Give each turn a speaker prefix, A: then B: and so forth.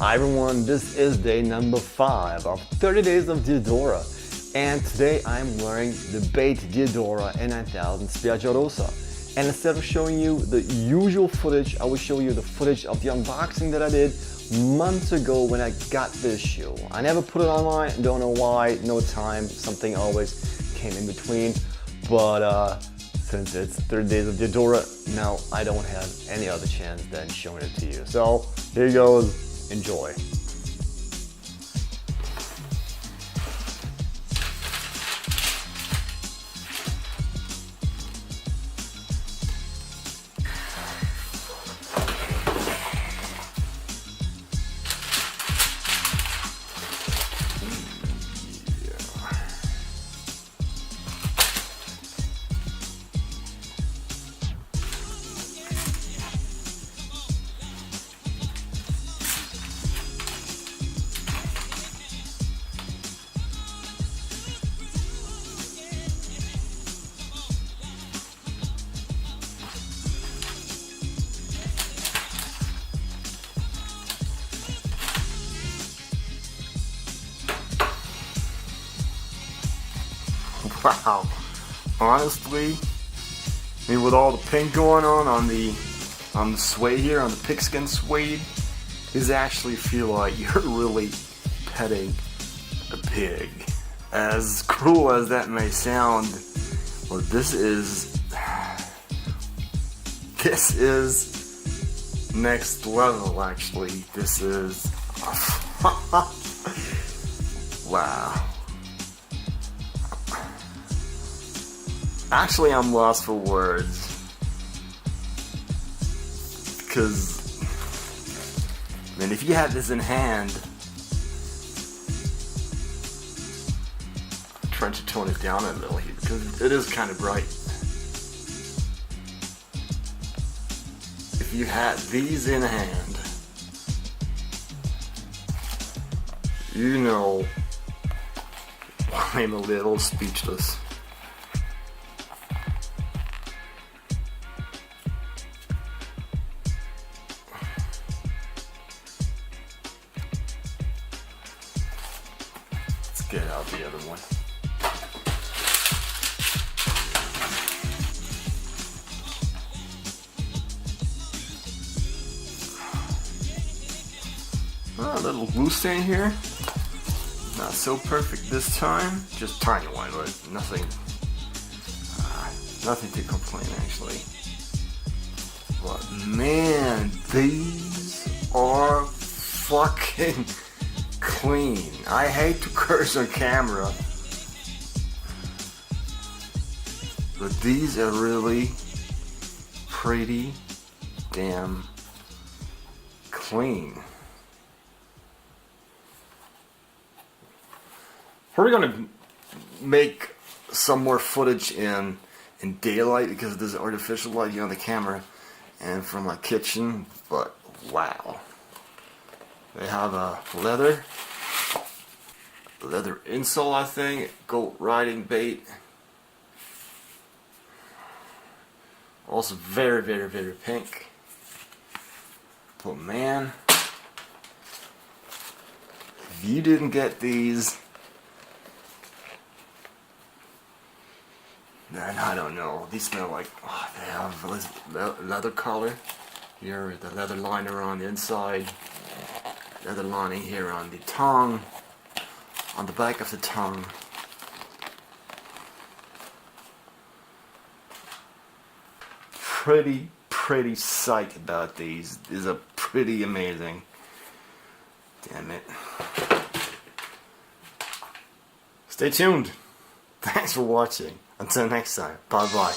A: Hi everyone, this is day number 5 of 30 days of Diadora, and today I'm wearing the bait Diadora N9000 Spiaggia Rosa. And instead of showing you the usual footage, I will show you the footage of the unboxing that I did months ago when I got this shoe. I never put it online, don't know why, no time, something always came in between, but since it's 30 days of Diadora, now I don't have any other chance than showing it to you. So here goes. Enjoy.
B: Wow, honestly, I mean, with all the pink going on the suede here, on the pigskin suede, these actually feel like you're really petting a pig. As cruel as that may sound, well, this is next level. Actually, this is wow. Actually, I'm lost for words, because, I mean, if you had this in hand, I'm trying to tone it down a little here, because it is kind of bright. If you had these in hand, you know, I'm a little speechless. Get out the other one. Oh, a little glue stain here. Not so perfect this time. Just tiny one, but nothing. Nothing to complain actually. But man, these are fucking clean. I hate to curse on camera, but these are really pretty damn clean. We're gonna make some more footage in daylight because there's artificial lighting on the camera and from my kitchen, but wow. They have a leather insole, I think, goat riding bait. Also very, very, very pink. But man, if you didn't get these, then I don't know. These smell like, oh, they have leather color. Here, the leather liner on the inside. Leather lining here on the tongue, on the back of the tongue. Pretty psyched about these. These are pretty amazing. Damn it. Stay tuned. Thanks for watching. Until next time. Bye bye.